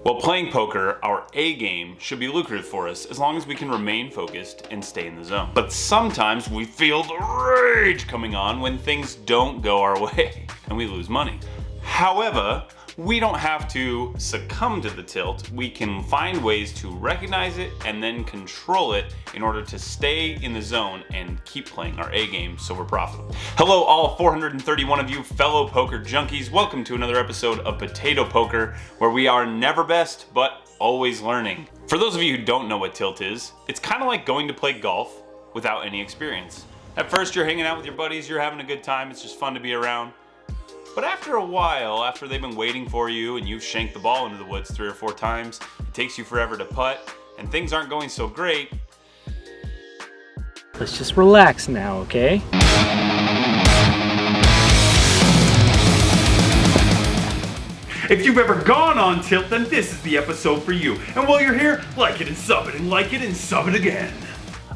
While playing poker, our A game should be lucrative for us as long as we can remain focused and stay in the zone. But sometimes we feel the rage coming on when things don't go our way and we lose money. However, we don't have to succumb to the tilt. We can find ways to recognize it and then control it in order to stay in the zone and keep playing our A game so we're profitable. Hello all 431 of you fellow poker junkies. Welcome to another episode of Potato Poker, where we are never best but always learning. For those of you who don't know what tilt is, it's kind of like going to play golf without any experience. At first you're hanging out with your buddies, you're having a good time, it's just fun to be around. But after a while, after they've been waiting for you and you've shanked the ball into the woods 3 or 4 times, it takes you forever to putt, and things aren't going so great. Let's just relax now, okay? If you've ever gone on tilt, then this is the episode for you. And while you're here, like it and sub it, and like it and sub it again.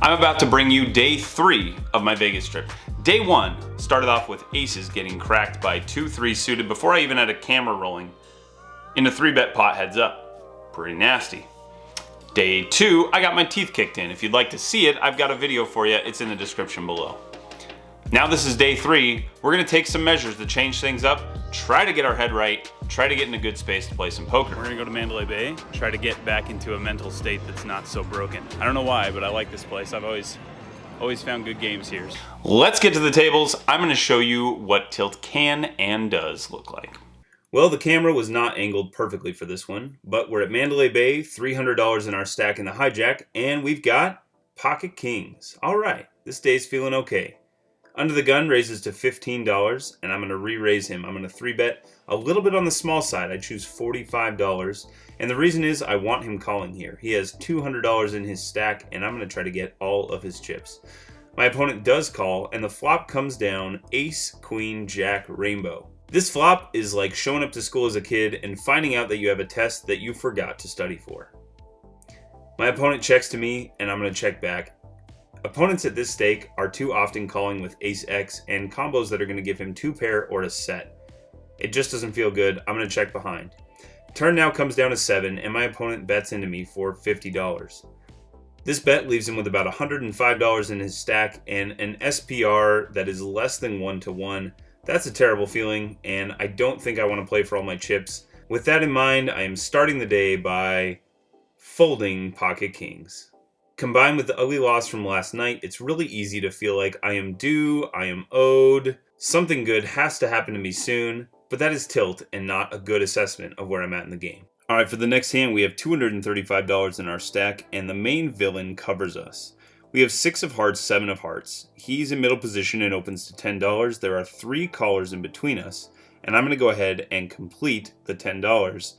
I'm about to bring you day 3 of my Vegas trip. Day 1 started off with aces getting cracked by 2-3 suited before I even had a camera rolling in a 3-bet pot heads up. Pretty nasty. Day 2, I got my teeth kicked in. If you'd like to see it, I've got a video for you. It's in the description below. Now this is day 3. We're gonna take some measures to change things up, try to get our head right, try to get in a good space to play some poker. We're gonna go to Mandalay Bay, try to get back into a mental state that's not so broken. I don't know why, but I like this place. I've always found good games here. Let's get to the tables. I'm gonna show you what tilt can and does look like. Well, the camera was not angled perfectly for this one, but we're at Mandalay Bay, $300 in our stack in the hijack, and we've got pocket kings. All right, this day's feeling okay. Under the gun raises to $15, and I'm going to re-raise him. I'm going to 3-bet a little bit on the small side. I choose $45, and the reason is I want him calling here. He has $200 in his stack, and I'm going to try to get all of his chips. My opponent does call, and the flop comes down ace, queen, jack, rainbow. This flop is like showing up to school as a kid and finding out that you have a test that you forgot to study for. My opponent checks to me, and I'm going to check back. Opponents at this stake are too often calling with ace-x and combos that are going to give him 2-pair or a set. It just doesn't feel good. I'm going to check behind. Turn now comes down to 7, and my opponent bets into me for $50. This bet leaves him with about $105 in his stack and an SPR that is less than 1-to-1. That's a terrible feeling, and I don't think I want to play for all my chips. With that in mind, I am starting the day by folding pocket kings. Combined with the ugly loss from last night, it's really easy to feel like I am due, I am owed, something good has to happen to me soon, but that is tilt and not a good assessment of where I'm at in the game. Alright, for the next hand we have $235 in our stack, and the main villain covers us. We have 6 of hearts, 7 of hearts. He's in middle position and opens to $10. There are 3 callers in between us, and I'm going to go ahead and complete the $10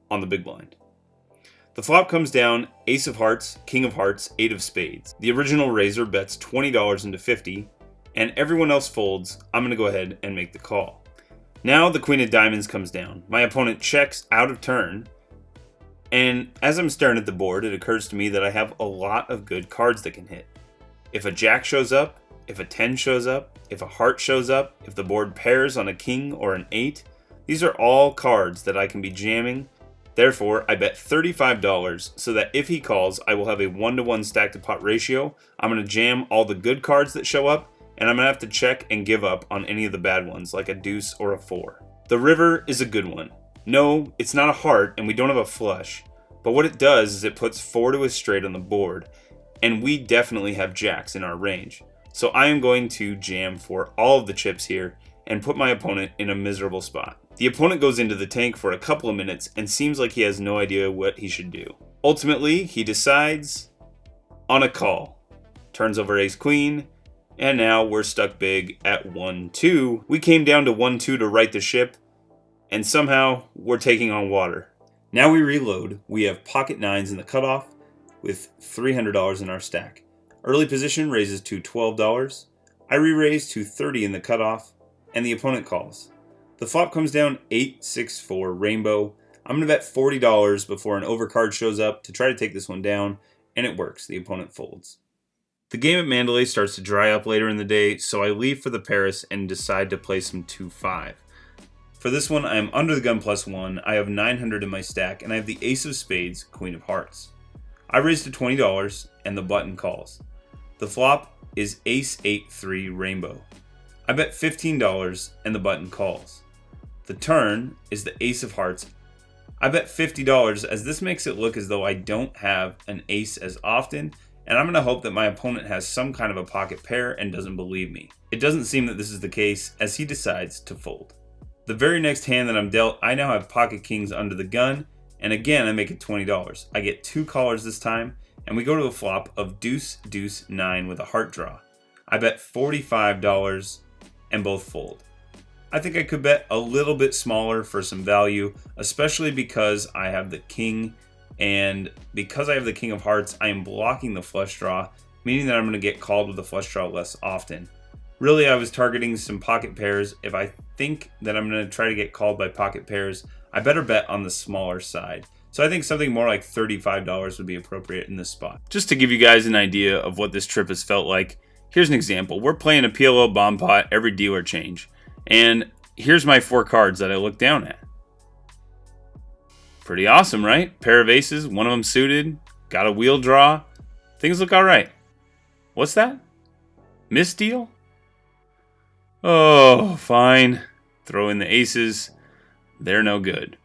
on the big blind. The flop comes down, ace of hearts, king of hearts, 8 of spades. The original raiser bets $20 into 50, and everyone else folds. I'm going to go ahead and make the call. Now the queen of diamonds comes down. My opponent checks out of turn, and as I'm staring at the board, it occurs to me that I have a lot of good cards that can hit. If a jack shows up, if a 10 shows up, if a heart shows up, if the board pairs on a king or an 8, these are all cards that I can be jamming. Therefore, I bet $35 so that if he calls, I will have a 1-to-1 stack to pot ratio. I'm going to jam all the good cards that show up, and I'm going to have to check and give up on any of the bad ones, like a deuce or a 4. The river is a good one. No, it's not a heart, and we don't have a flush. But what it does is it puts 4 to a straight on the board, and we definitely have jacks in our range. So I am going to jam for all of the chips here and put my opponent in a miserable spot. The opponent goes into the tank for a couple of minutes and seems like he has no idea what he should do. Ultimately, he decides on a call. Turns over ace-queen, and now we're stuck big at 1-2. We came down to 1-2 to right the ship, and somehow we're taking on water. Now we reload. We have pocket 9s in the cutoff with $300 in our stack. Early position raises to $12. I re-raise to $30 in the cutoff, and the opponent calls. The flop comes down 8-6-4 rainbow. I'm going to bet $40 before an overcard shows up to try to take this one down, and it works. The opponent folds. The game at Mandalay starts to dry up later in the day, so I leave for the Paris and decide to play some 2-5. For this one, I am under the gun +1, I have 900 in my stack, and I have the ace of spades, queen of hearts. I raise to $20, and the button calls. The flop is ace 8-3 rainbow. I bet $15, and the button calls. The turn is the ace of hearts. I bet $50, as this makes it look as though I don't have an ace as often, and I'm going to hope that my opponent has some kind of a pocket pair and doesn't believe me. It doesn't seem that this is the case, as he decides to fold. The very next hand that I'm dealt, I now have pocket kings under the gun, and again I make it $20. I get 2 callers this time, and we go to a flop of deuce, deuce, 9 with a heart draw. I bet $45 and both fold. I think I could bet a little bit smaller for some value, especially because I have the king, and because I have the king of hearts, I am blocking the flush draw, meaning that I'm going to get called with the flush draw less often. Really, I was targeting some pocket pairs. If I think that I'm going to try to get called by pocket pairs, I better bet on the smaller side. So I think something more like $35 would be appropriate in this spot. Just to give you guys an idea of what this trip has felt like, here's an example. We're playing a PLO bomb pot every dealer change. And here's my 4 cards that I look down at. Pretty awesome, right? Pair of aces, one of them suited, got a wheel draw. Things look all right. What's that? Misdeal? Oh, fine. Throw in the aces. They're no good.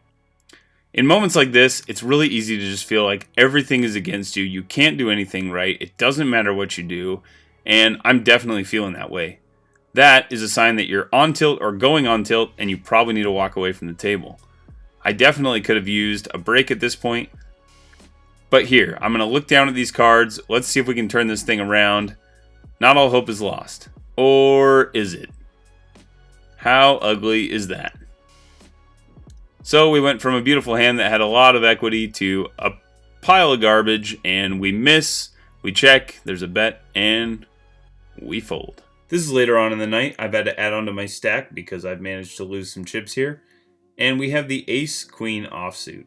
In moments like this, it's really easy to just feel like everything is against you. You can't do anything right. It doesn't matter what you do. And I'm definitely feeling that way. That is a sign that you're on tilt or going on tilt, and you probably need to walk away from the table. I definitely could have used a break at this point. But here, I'm going to look down at these cards. Let's see if we can turn this thing around. Not all hope is lost. Or is it? How ugly is that? So we went from a beautiful hand that had a lot of equity to a pile of garbage, and we miss, we check, there's a bet, and we fold. This is later on in the night. I've had to add on to my stack because I've managed to lose some chips here. And we have the ace-queen offsuit.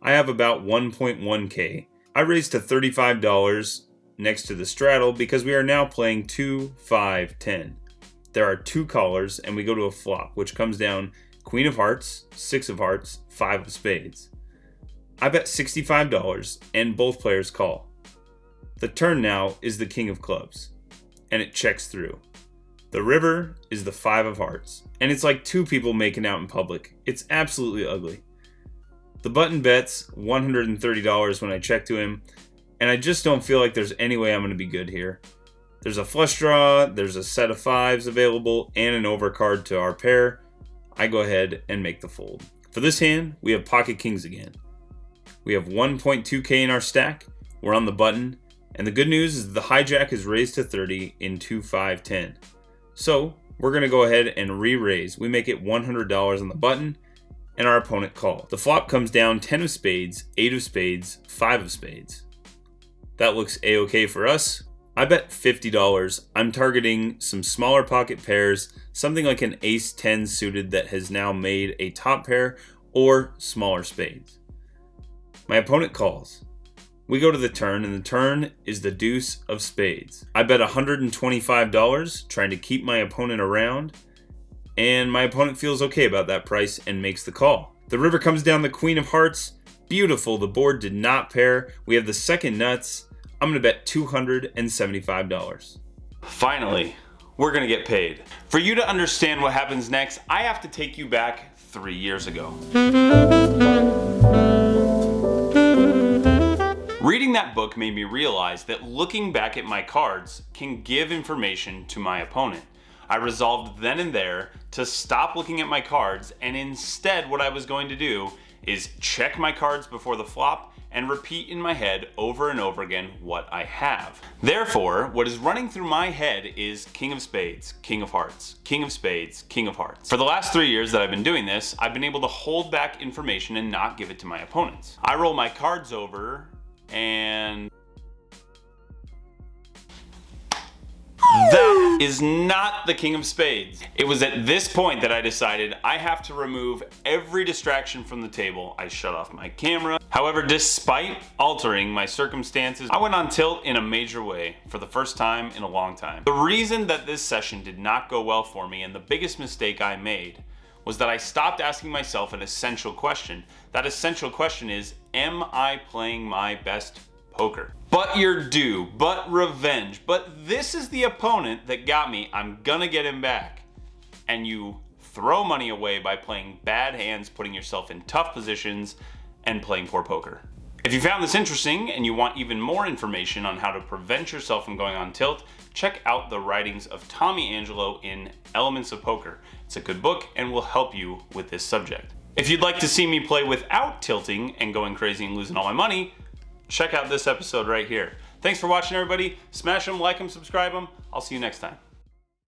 I have about 1.1k. I raised to $35 next to the straddle because we are now playing 2, 5, 10. There are 2 callers, and we go to a flop, which comes down queen of hearts, 6 of hearts, 5 of spades. I bet $65, and both players call. The turn now is the king of clubs, and it checks through. The river is the 5 of hearts, and it's like 2 people making out in public. It's absolutely ugly. The button bets $130 when I check to him, and I just don't feel like there's any way I'm going to be good here. There's a flush draw, there's a set of 5s available, and an overcard to our pair. I go ahead and make the fold. For this hand, we have pocket kings again. We have 1.2k in our stack, we're on the button, and the good news is the hijack is raised to 30 in 2, 5, 10. So, we're going to go ahead and re-raise. We make it $100 on the button, and our opponent calls. The flop comes down 10 of spades, 8 of spades, 5 of spades. That looks a-okay for us. I bet $50. I'm targeting some smaller pocket pairs, something like an ace-10 suited that has now made a top pair, or smaller spades. My opponent calls. We go to the turn, and the turn is the deuce of spades. I bet $125, trying to keep my opponent around, and my opponent feels okay about that price and makes the call. The river comes down the queen of hearts. Beautiful, the board did not pair. We have the second nuts. I'm going to bet $275. Finally, we're going to get paid. For you to understand what happens next, I have to take you back 3 years ago. Reading that book made me realize that looking back at my cards can give information to my opponent. I resolved then and there to stop looking at my cards, and instead what I was going to do is check my cards before the flop and repeat in my head over and over again what I have. Therefore, what is running through my head is king of spades, king of hearts, king of spades, king of hearts. For the last 3 years that I've been doing this, I've been able to hold back information and not give it to my opponents. I roll my cards over, and that is not the king of spades. It was at this point that I decided I have to remove every distraction from the table. I shut off my camera. However, despite altering my circumstances, I went on tilt in a major way for the first time in a long time. The reason that this session did not go well for me, and the biggest mistake I made, was that I stopped asking myself an essential question. That essential question is, am I playing my best poker? But you're due, but revenge, but this is the opponent that got me, I'm gonna get him back. And you throw money away by playing bad hands, putting yourself in tough positions, and playing poor poker. If you found this interesting and you want even more information on how to prevent yourself from going on tilt, check out the writings of Tommy Angelo in Elements of Poker. It's a good book and will help you with this subject. If you'd like to see me play without tilting and going crazy and losing all my money, check out this episode right here. Thanks for watching, everybody. Smash them, like them, subscribe them. I'll see you next time.